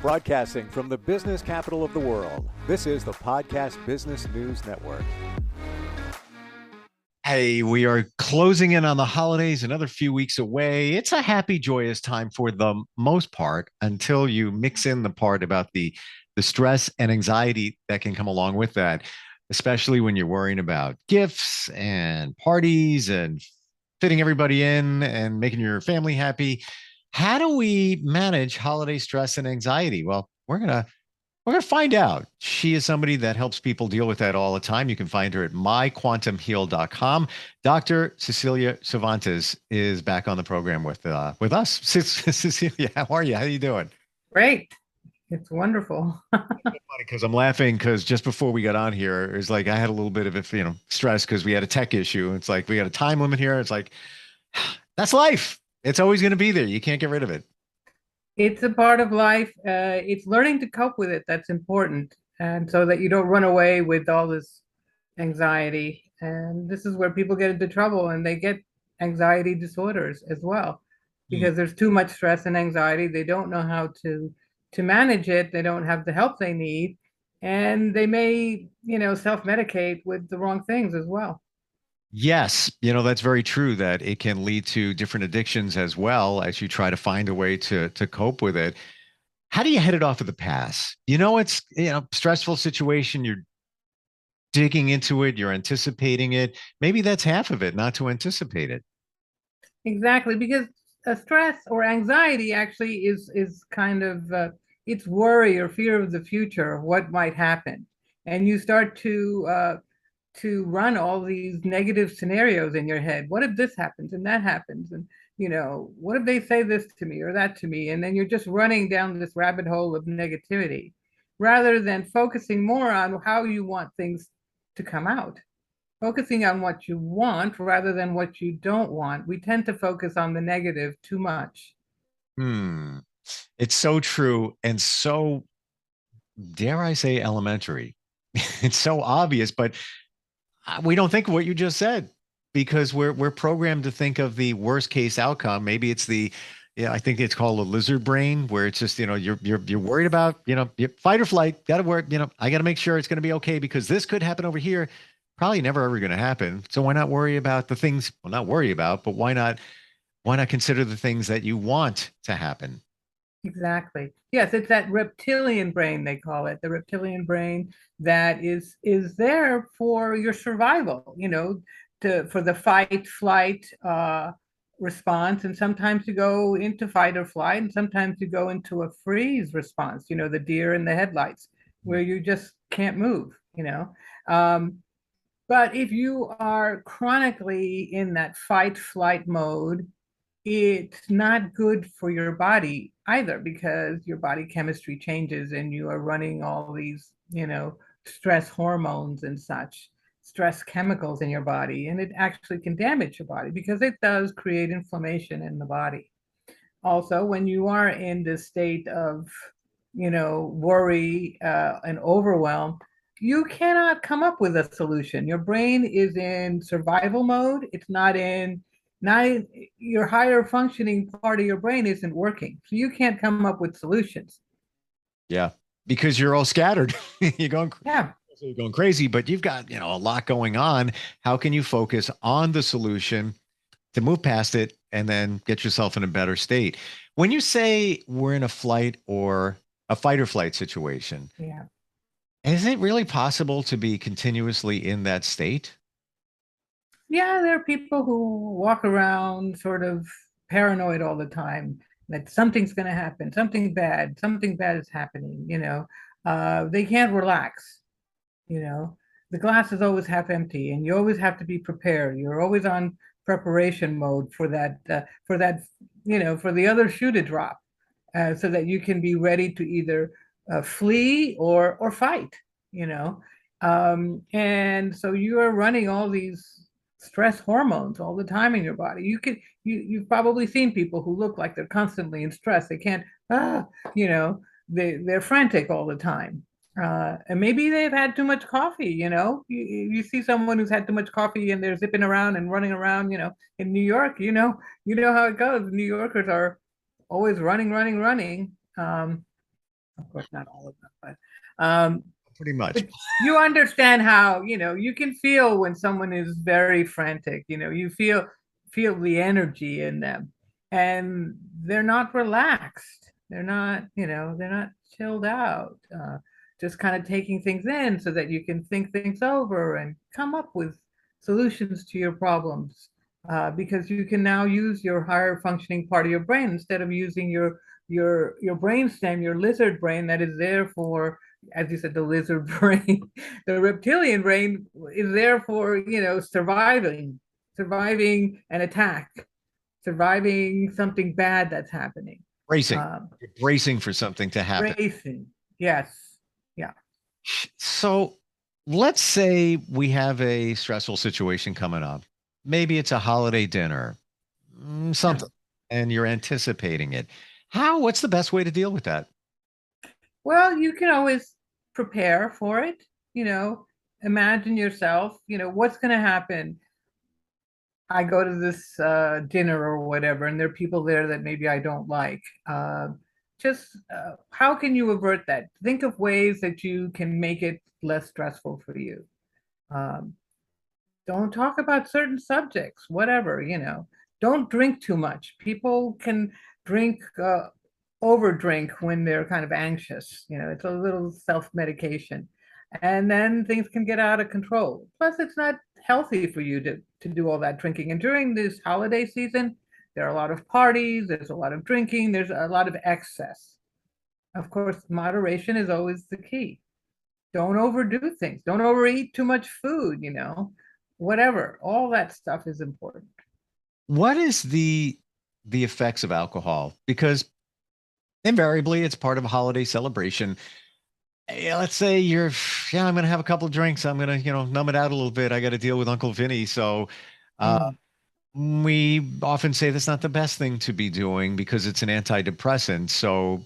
Broadcasting from the business capital of the world, this is the Podcast Business News Network. Hey, we are closing in on the holidays, another few weeks away. It's a happy, joyous time for the most part until you mix in the part about the stress and anxiety that can come along with that, especially when you're worrying about gifts and parties and fitting everybody in and making your family happy. How do we manage holiday stress and anxiety? Well, we're going to find out. She is somebody that helps people deal with that all the time. You can find her at myquantumheal.com. Dr. Cecilia Cervantes is back on the program with us. Cecilia, how are you? How are you doing? Great. It's wonderful. Funny because I'm laughing because just before we got on here, it's like I had a little bit of stress because we had a tech issue. It's like we got a time limit here. It's like that's life. It's always going to be there. You can't get rid of it. It's a part of life. It's learning to cope with it that's important. And so that you don't run away with all this anxiety. And this is where people get into trouble and they get anxiety disorders as well, because there's too much stress and anxiety. They don't know how to manage it. They don't have the help they need. And they may, self-medicate with the wrong things as well. Yes, that's very true that it can lead to different addictions as well as you try to find a way to cope with it. How do you head it off of the pass? It's stressful situation, you're digging into it, you're anticipating it. Maybe that's half of it, not to anticipate it. Exactly, because stress or anxiety actually is kind of it's worry or fear of the future, of what might happen, and you start to run all these negative scenarios in your head. What if this happens and that happens, and what if they say this to me or that to me, and then you're just running down this rabbit hole of negativity, rather than focusing more on how you want things to come out. Focusing on what you want rather than what you don't want. We tend to focus on the negative too much. Hmm. It's so true and so, dare I say, elementary. It's so obvious, but we don't think of what you just said because we're programmed to think of the worst case outcome. Maybe it's I think it's called a lizard brain, where it's just you're worried about fight or flight. Got to work. I got to make sure it's going to be okay because this could happen over here. Probably never ever going to happen. So why not worry about the things? Well, not worry about, but why not consider the things that you want to happen? Exactly. Yes, it's that reptilian brain, they call it, the reptilian brain that is there for your survival, for the fight flight response. And sometimes you go into fight or flight, and sometimes you go into a freeze response, the deer in the headlights, where you just can't move. But if you are chronically in that fight flight mode, it's not good for your body either, because your body chemistry changes and you are running all these, stress hormones and such, stress chemicals in your body. And it actually can damage your body because it does create inflammation in the body. Also, when you are in this state of, worry and overwhelm, you cannot come up with a solution. Your brain is in survival mode. It's not your higher functioning part of your brain isn't working. So you can't come up with solutions. Yeah, because you're all scattered. You're going, Yeah, you're going crazy, but you've got a lot going on. How can you focus on the solution to move past it and then get yourself in a better state? When you say we're in a flight or a fight or flight situation, yeah. is it really possible to be continuously in that state? Yeah, there are people who walk around sort of paranoid all the time that something's going to happen, something bad is happening, they can't relax, you know. The glass is always half empty and you always have to be prepared. You're always on preparation mode for the other shoe to drop, so that you can be ready to either flee or fight, you know. And so you are running all these stress hormones all the time in your body. You've probably seen people who look like they're constantly in stress. They can't, you know, they're frantic all the time. And maybe they've had too much coffee, you see someone who's had too much coffee and they're zipping around and running around, in New York, you know how it goes. New Yorkers are always running, running, running. Of course, not all of them, um, Pretty much. but you understand how, you can feel when someone is very frantic. You feel the energy in them, and they're not relaxed. They're not chilled out. Just kind of taking things in so that you can think things over and come up with solutions to your problems. Because you can now use your higher functioning part of your brain instead of using your brain stem, your lizard brain that is there for, as you said, the lizard brain. The reptilian brain is there for, surviving an attack, surviving something bad that's happening. Bracing. Um, You're bracing for something to happen. Racing, yes, yeah. So let's say we have a stressful situation coming up. Maybe it's a holiday dinner, Yeah. something, and you're anticipating it. What's the best way to deal with that? Well, you can always prepare for it. Imagine yourself, what's going to happen. I go to this dinner or whatever, and there are people there that maybe I don't like. Just how can you avert that? Think of ways that you can make it less stressful for you. Um, don't talk about certain subjects, whatever. Don't drink too much. People can drink, overdrink when they're kind of anxious. It's a little self-medication. And then things can get out of control. Plus, it's not healthy for you to do all that drinking. And during this holiday season, there are a lot of parties, there's a lot of drinking, there's a lot of excess. Of course, moderation is always the key. Don't overdo things. Don't overeat too much food. Whatever. All that stuff is important. What is the effects of alcohol? Because invariably it's part of a holiday celebration. Let's say I'm going to have a couple of drinks. I'm going to, numb it out a little bit. I got to deal with Uncle Vinny. So, uh, Mm. we often say that's not the best thing to be doing because it's an antidepressant. So,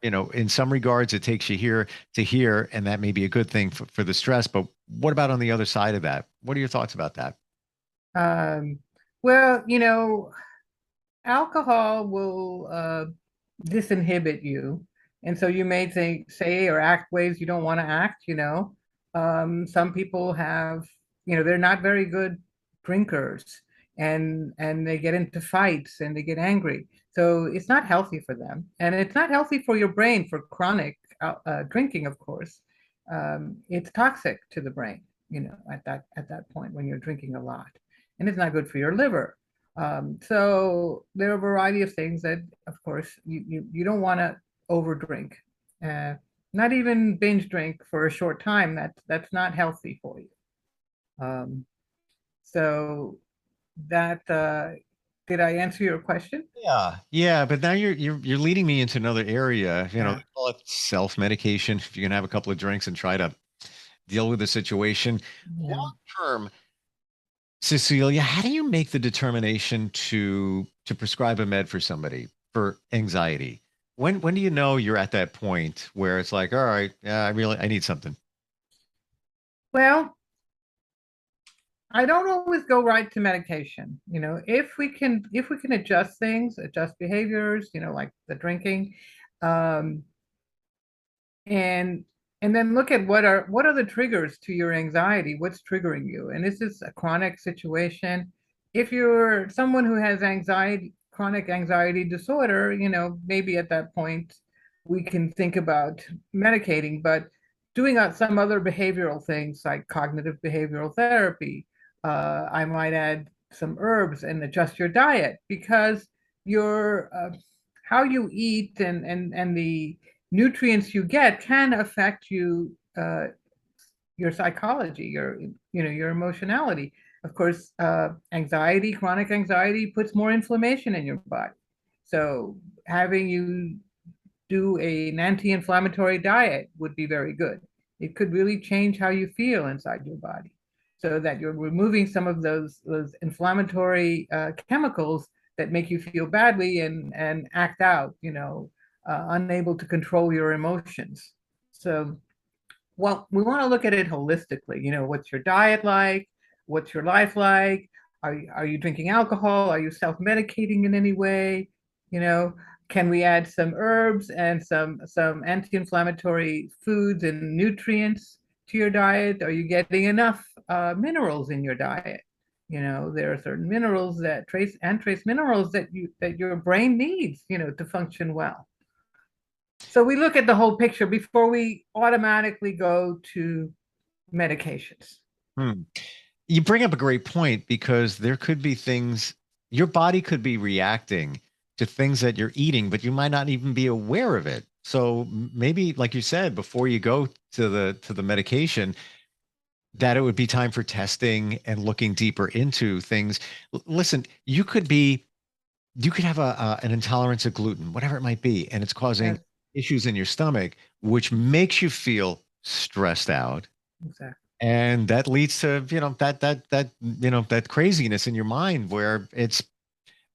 in some regards, it takes you here to here, and that may be a good thing for the stress. But what about on the other side of that? What are your thoughts about that? Um, well, alcohol will disinhibit you. And so you may say or act ways you don't want to act. Some people have, they're not very good drinkers, and they get into fights and they get angry. So it's not healthy for them. And it's not healthy for your brain for chronic drinking, of course. It's toxic to the brain, at that point when you're drinking a lot. And it's not good for your liver. So there are a variety of things that, of course, you don't want to overdrink. Uh, Not even binge drink for a short time. That's not healthy for you. Um, so that did I answer your question? Yeah, yeah, but now you're leading me into another area. Yeah. They call it self-medication. If you can have a couple of drinks and try to deal with the situation. Yeah. Long term, Cecilia, how do you make the determination to prescribe a med for somebody for anxiety? When do you know you're at that point where it's like, all right, yeah, I need something. Well, I don't always go right to medication. If we can adjust things, adjust behaviors, like the drinking, um, and and then look at what are the triggers to your anxiety, what's triggering you, and is this a chronic situation? If you're someone who has anxiety, chronic anxiety disorder, maybe at that point we can think about medicating. But doing some other behavioral things like cognitive behavioral therapy, I might add some herbs and adjust your diet, because your how you eat and the nutrients you get can affect your psychology, your emotionality. Of course, chronic anxiety puts more inflammation in your body. So having you do an anti-inflammatory diet would be very good. It could really change how you feel inside your body, so that you're removing some of those inflammatory chemicals that make you feel badly and act out, unable to control your emotions. So, well, we want to look at it holistically. What's your diet like? What's your life like? Are you drinking alcohol? Are you self-medicating in any way? You know, Can we add some herbs and some anti-inflammatory foods and nutrients to your diet? Are you getting enough minerals in your diet? There are certain minerals that trace minerals that your brain needs, to function well. So we look at the whole picture before we automatically go to medications. Hmm. You bring up a great point because there could be things your body could be reacting to things that you're eating, but you might not even be aware of it. So maybe, like you said, before you go to the medication, that it would be time for testing and looking deeper into things. Listen, you could have an intolerance of gluten, whatever it might be, and it's causing Yes, issues in your stomach, which makes you feel stressed out. exactly. And that leads to, that craziness in your mind where it's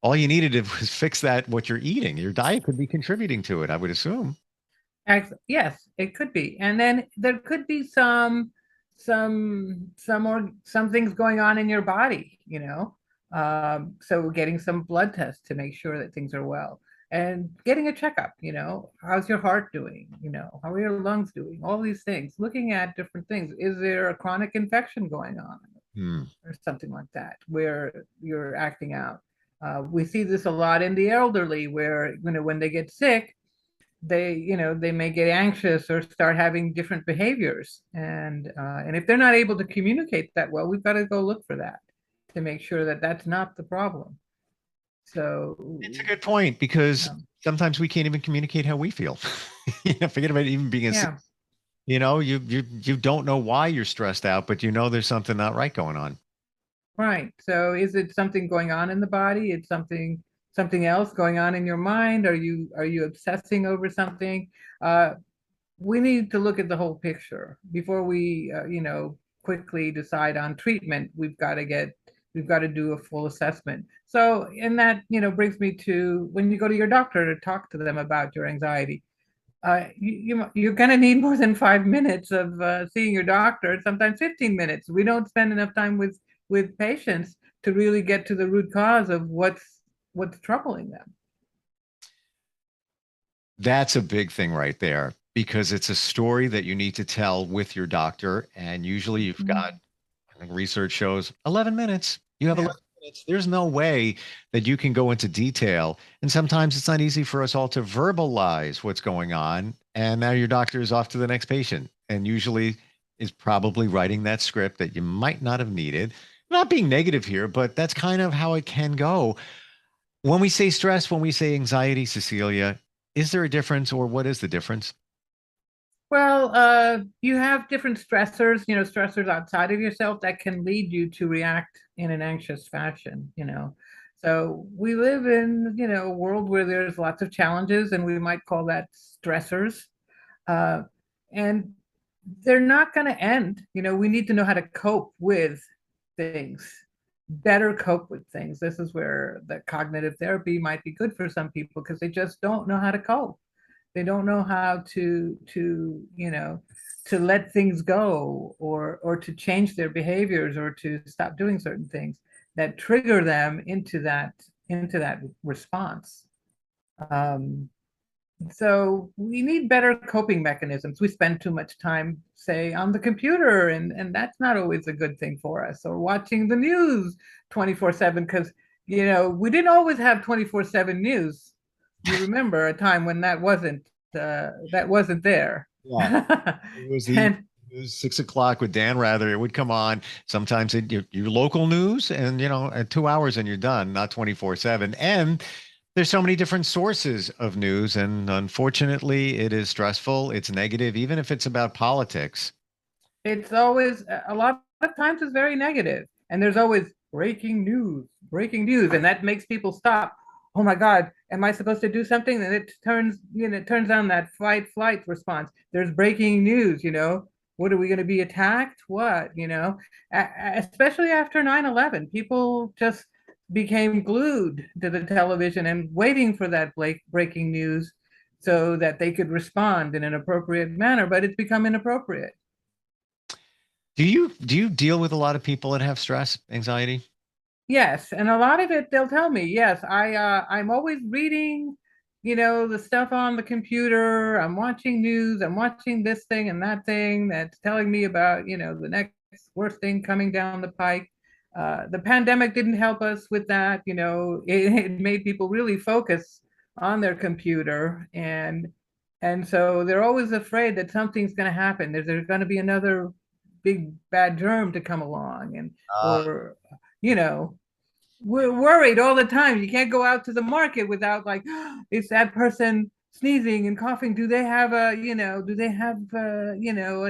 all you needed to was fix that what you're eating. Your diet could be contributing to it, I would assume. Yes, it could be. And then there could be some things going on in your body. So getting some blood tests to make sure that things are well and getting a checkup. How's your heart doing? How are your lungs doing? All these things, looking at different things. Is there a chronic infection going on Hmm. or something like that where you're acting out? We see this a lot in the elderly where, when they get sick, they may get anxious or start having different behaviors, and if they're not able to communicate that well, we've got to go look for that to make sure that that's not the problem. So It's a good point because um, sometimes we can't even communicate how we feel. Forget about even being a, yeah, you don't know why you're stressed out, but you know there's something not right going on. right. So is it something going on in the body? It's something else going on in your mind? Are you obsessing over something? uh, we need to look at the whole picture before we, quickly decide on treatment. We've got to do a full assessment. So, and that, brings me to when you go to your doctor to talk to them about your anxiety. You're going to need more than 5 minutes of seeing your doctor, sometimes 15 minutes. We don't spend enough time with patients to really get to the root cause of what's troubling them. That's a big thing right there because it's a story that you need to tell with your doctor. And usually you've got, Mhm. I think research shows 11 minutes. You have Yeah. 11 minutes. There's no way that you can go into detail. And sometimes it's not easy for us all to verbalize what's going on. And now your doctor is off to the next patient and usually is probably writing that script that you might not have needed. Not being negative here, but that's kind of how it can go. When we say stress, when we say anxiety, Cecilia, is there a difference or what is the difference? Well, you have different stressors, stressors outside of yourself that can lead you to react in an anxious fashion. So we live in, a world where there's lots of challenges, and we might call that stressors. Uh, and they're not going to end. We need to know how to cope with things, better cope with things. This is where the cognitive therapy might be good for some people because they just don't know how to cope. They don't know how to let things go, or to change their behaviors, or to stop doing certain things that trigger them into that response. um, so we need better coping mechanisms. We spend too much time, say, on the computer, and that's not always a good thing for us, or watching the news 24/7, because we didn't always have 24/7 news. You remember a time when that wasn't there. Yeah, it was the And news 6 o'clock with Dan Rather. It would come on sometimes your local news, and at 2 hours and you're done, not 24/7. And there's so many different sources of news, and unfortunately, it is stressful. It's negative, even if it's about politics. it's always, a lot of times it's very negative, and there's always breaking news, and that makes people stop. Oh my God, am I supposed to do something? And it turns on that fight flight response. There's breaking news. What, are we going to be attacked? What? Especially after 9/11, people just became glued to the television and waiting for that breaking news so that they could respond in an appropriate manner, but it's become inappropriate. Do you deal with a lot of people that have stress, anxiety? Yes, and a lot of it they'll tell me, yes, I'm always reading the stuff on the computer. I'm watching news. I'm watching this thing and that thing that's telling me about, the next worst thing coming down the pike. The pandemic didn't help us with that. It made people really focus on their computer, and so they're always afraid that something's going to happen. There's going to be another big bad germ to come along, and or you know we're worried all the time. You can't go out to the market without like, is that person sneezing and coughing? Do they have an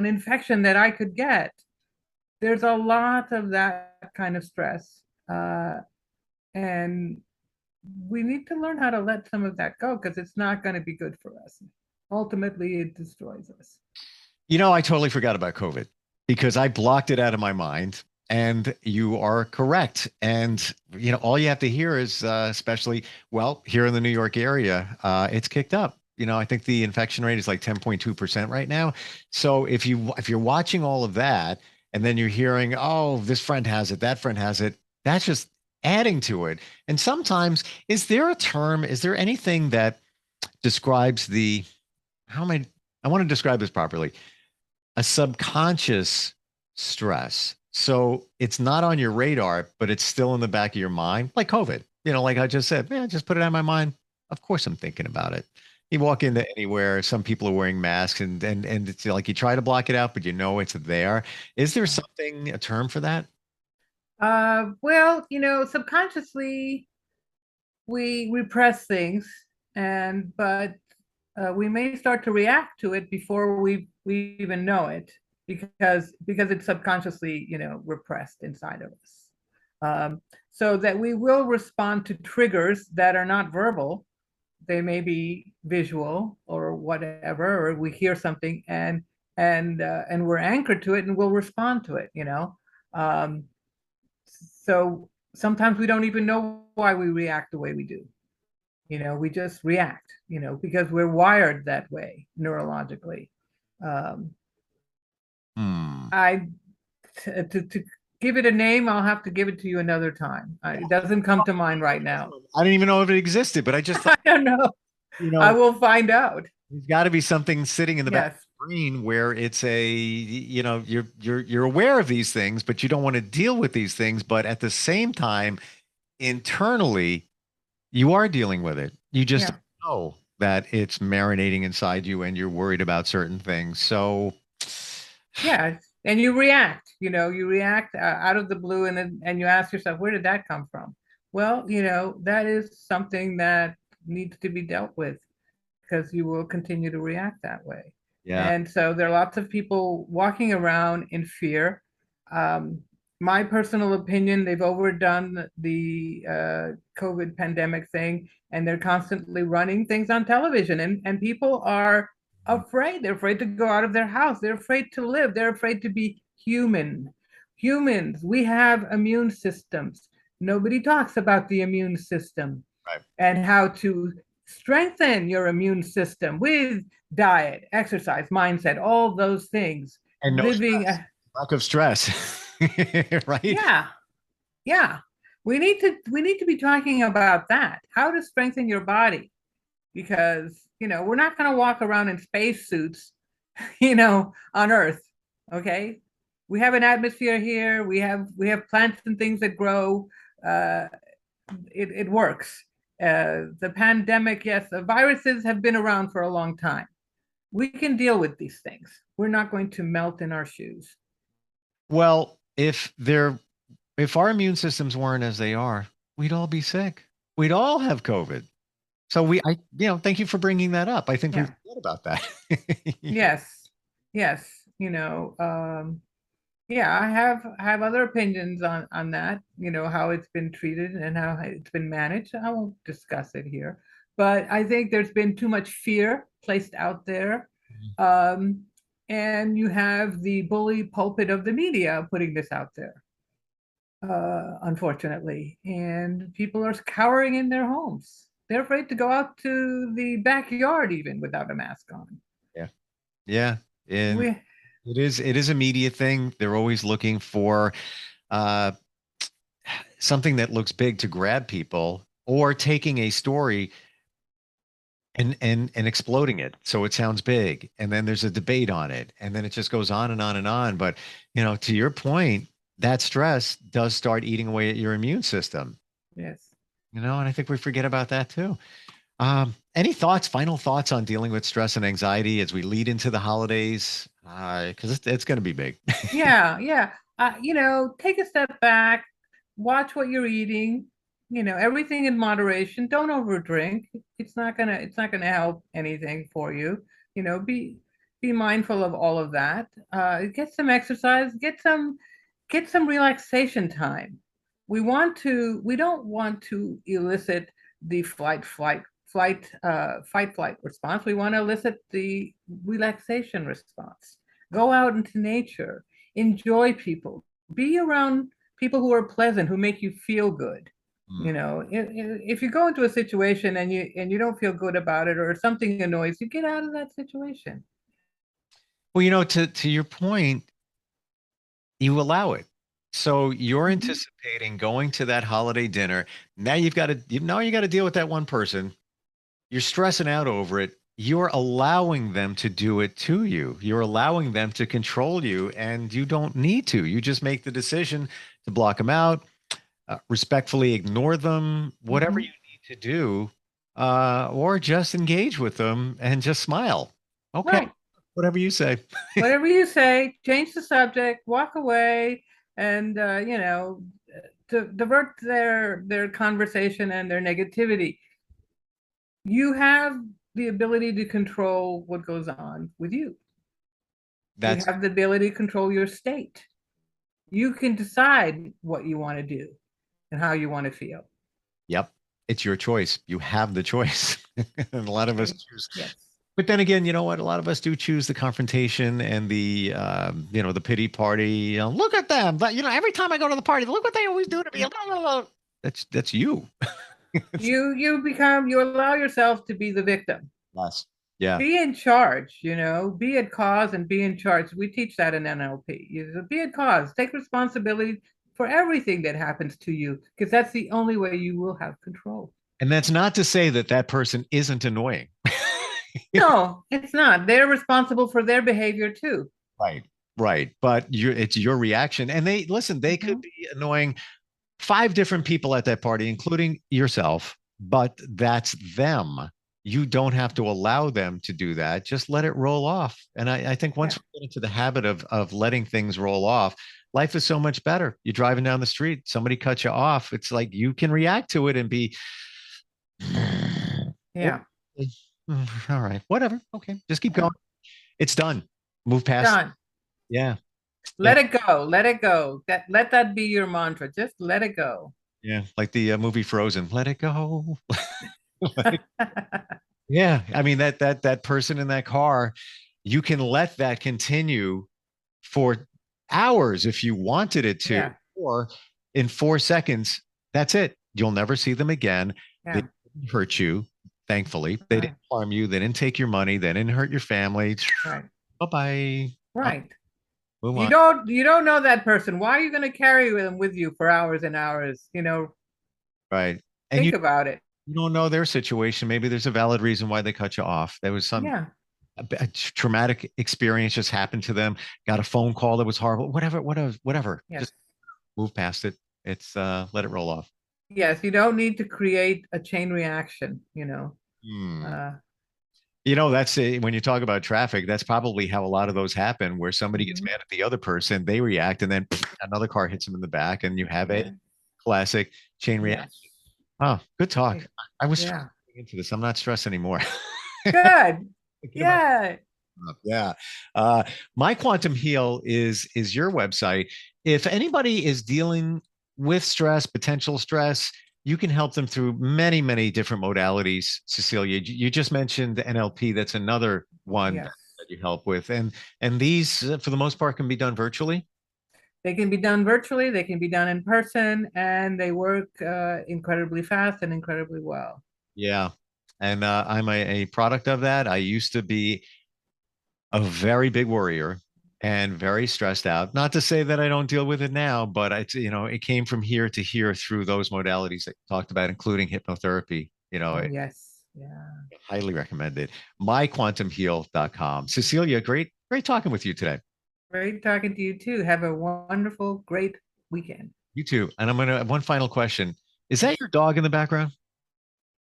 infection that I could get? There's a lot of that kind of stress. And we need to learn how to let some of that go because it's not going to be good for us. Ultimately, it destroys us. I totally forgot about COVID because I blocked it out of my mind. And you are correct. And, all you have to hear is, especially, well, here in the New York area, it's kicked up. I think the infection rate is like 10.2% right now. So if you're watching all of that and then you're hearing, oh, this friend has it, that friend has it, that's just adding to it. And sometimes, is there anything that describes I want to describe this properly, a subconscious stress. So it's not on your radar, but it's still in the back of your mind, like COVID. Like I just said, man, just put it out of my mind. Of course, I'm thinking about it. You walk into anywhere, some people are wearing masks, and it's like you try to block it out, but it's there. Is there a term for that? Well, subconsciously we repress things, but we may start to react to it before we even know it because it's subconsciously repressed inside of us. So that we will respond to triggers that are not verbal. They may be visual or whatever, or we hear something and we're anchored to it and we'll respond to it. Um, so sometimes we don't even know why we react the way we do. We just react, because we're wired that way neurologically. Um, Hmm. I to give it a name, I'll have to give it to you another time. It doesn't come to mind right now. I didn't even know if it existed, but I just I thought, don't know. you I know, will find out. there's got to be something sitting in the back of Yes. the brain where it's you're aware of these things, but you don't want to deal with these things. But at the same time, internally, you are dealing with it. You just Yeah. don't know that it's marinating inside you and you're worried about certain things. So, Yeah. And you react out of the blue, and you ask yourself, where did that come from? Well, that is something that needs to be dealt with because you will continue to react that way. yeah. And so there are lots of people walking around in fear. Um, my personal opinion, they've overdone the COVID pandemic thing, and they're constantly running things on television, and people are afraid. They're afraid to go out of their house. They're afraid to live. They're afraid to be human. Humans, we have immune systems. Nobody talks about the immune system Right. and how to strengthen your immune system with diet, exercise, mindset, all those things. And no Living, stress, lack of stress, right? yeah, yeah. We need to be talking about that. How to strengthen your body because we're not going to walk around in spacesuits, on Earth. Okay, we have an atmosphere here. We have plants and things that grow. Uh, it works. The pandemic, yes, the viruses have been around for a long time. We can deal with these things. We're not going to melt in our shoes. Well, if our immune systems weren't as they are, we'd all be sick. We'd all have COVID. So thank you for bringing that up. I think we Yeah. forget about that. Yes. Yes. Yeah, I have other opinions on that, how it's been treated and how it's been managed. I won't discuss it here, but I think there's been too much fear placed out there. Um, and you have the bully pulpit of the media putting this out there, unfortunately. And people are cowering in their homes. They're afraid to go out to the backyard even without a mask on. Yeah. Yeah. And We it is a media thing. They're always looking for uh, something that looks big to grab people or taking a story and exploding it so it sounds big, and then there's a debate on it, and then it just goes on and on and on. But to your point, that stress does start eating away at your immune system. Yes. And I think we forget about that too. Any thoughts, final thoughts on dealing with stress and anxiety as we lead into the holidays? Because it's going to be big. Yeah, yeah. Take a step back, watch what you're eating, everything in moderation. Don't overdrink. It's not gonna help anything for you. Be mindful of all of that. Get some exercise, get some relaxation time. We don't want to elicit the fight flight response. We want to elicit the relaxation response. Go out into nature, enjoy people, be around people who are pleasant, who make you feel good. Mm. If you go into a situation and you don't feel good about it, or something annoys you, get out of that situation. Well, to your point, you allow it. So you're Mhm. anticipating going to that holiday dinner. Now you got to deal with that one person. You're stressing out over it. You're allowing them to do it to you. You're allowing them to control you, and you don't need to. You just make the decision to block them out, respectfully ignore them, whatever you Mhm. need to do, or just engage with them and just smile. Okay, Right. whatever you say. Whatever you say, change the subject, walk away, and to divert their conversation and their negativity. You have the ability to control what goes on with you. You That's have the ability to control your state. You can decide what you want to do and how you want to feel. Yep. It's your choice. You have the choice. And a lot of us Okay. choose. Yes. But then again, you know what? A lot of us do choose the confrontation and the pity party. Look at them. But every time I go to the party, look what they always do to me. Blah, blah, blah. That's you. You allow yourself to be the victim. Yes. Yeah. Be in charge, be at cause and be in charge. We teach that in NLP. Be at cause, take responsibility for everything that happens to you, because that's the only way you will have control. And that's not to say that that person isn't annoying. No, it's not. They're responsible for their behavior too. Right. Right. But it's your reaction. And they could Mhm. be annoying five different people at that party, including yourself, but that's them. You don't have to allow them to do that. Just let it roll off. And I think once Yeah, we get into the habit of letting things roll off, life is so much better. You're driving down the street, somebody cuts you off. It's like you can react to it and be, yeah. all right, whatever. Okay, just keep going. It's done. Move past. Done. Yeah. Let it go. Let it go. Let that be your mantra. Just let it go. Yeah, like the movie Frozen. Let it go. Yeah, I mean that person in that car, you can let that continue for hours if you wanted it to, Yeah, or in 4 seconds, that's it. You'll never see them again. They yeah. didn't hurt you, thankfully. They didn't Right, harm you. They didn't take your money. They didn't hurt your family. right, Bye bye. right. Move You on. don't you don't know that person. Why are you going to carry them with you for hours and hours? Right. And Think about it. you don't know their situation. Maybe there's a valid reason why they cut you off. There was some Yeah, a traumatic experience just happened to them, got a phone call that was horrible, whatever. yes. Just move past it. It's let it roll off. Yes, you don't need to create a chain reaction. Hmm. Uh, That's when you talk about traffic, that's probably how a lot of those happen, where somebody gets mhm. mad at the other person, they react, and then another car hits them in the back, and you have a Yeah, classic chain reaction. yes. Oh, good talk. I was Yeah. into this. I'm not stressed anymore. Good. Thinking about Yeah. Yeah. Uh, my Quantum Heal is your website. If anybody is dealing with stress, potential stress, you can help them through many, many different modalities. Cecilia, you just mentioned NLP. That's another one Yes. that you help with, and these, for the most part, can be done virtually. They can be done virtually, they can be done in person, and they work incredibly fast and incredibly well. Yeah. And I'm a product of that. I used to be a very big worrier and very stressed out. Not to say that I don't deal with it now, but it came from here to here through those modalities that you talked about, including hypnotherapy. Oh, yes. Yeah. Highly recommended. MyQuantumHeal.com. Cecilia, great talking with you today. Great talking to you too. Have a wonderful, great weekend. You too. And I'm going to have one final question. Is that your dog in the background?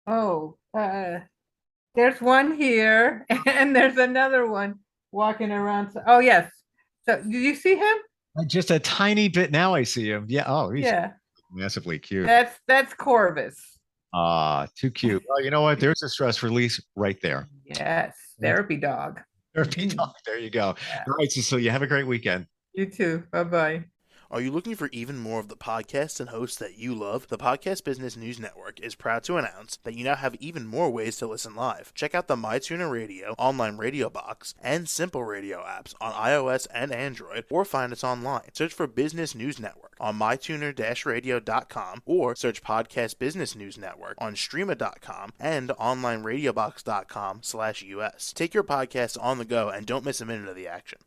Oh, there's one here and there's another one walking around. Oh, yes. So did you see him? Just a tiny bit. Now I see him. Yeah. Oh, he's Yeah, massively cute. that's Corvus. Too cute. Well, you know what? There's a stress release right there. Yes, therapy dog. Therapy dog. There you go. Yeah. All right, Cecilia, have a great weekend. You too. Bye-bye. Are you looking for even more of the podcasts and hosts that you love? The Podcast Business News Network is proud to announce that you now have even more ways to listen live. Check out the MyTuner Radio, online radio box, and Simple Radio apps on iOS and Android, or find us online. Search for Business News Network on mytuner-radio.com, or search Podcast Business News Network on streama.com and onlineradiobox.com/US. Take your podcast on the go and don't miss a minute of the action.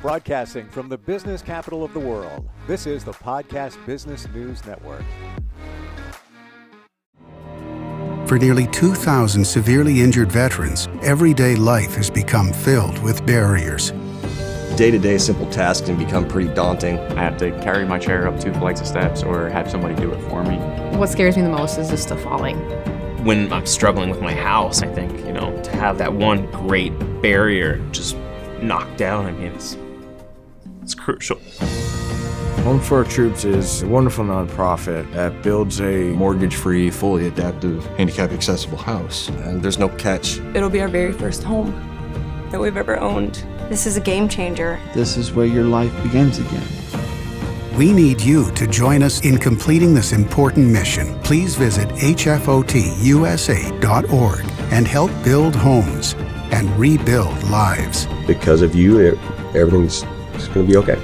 Broadcasting from the business capital of the world, this is the Podcast Business News Network. For nearly 2,000 severely injured veterans, everyday life has become filled with barriers. Day-to-day simple tasks can become pretty daunting. I have to carry my chair up 2 flights of steps or have somebody do it for me. What scares me the most is just the falling. When I'm struggling with my house, I think, to have that one great barrier just knocked down, it's crucial. Home for Our Troops is a wonderful nonprofit that builds a mortgage-free, fully adaptive, handicap-accessible house. And there's no catch. It'll be our very first home that we've ever owned. This is a game changer. This is where your life begins again. We need you to join us in completing this important mission. Please visit hfotusa.org and help build homes and rebuild lives. Because of you, everything's going to be okay.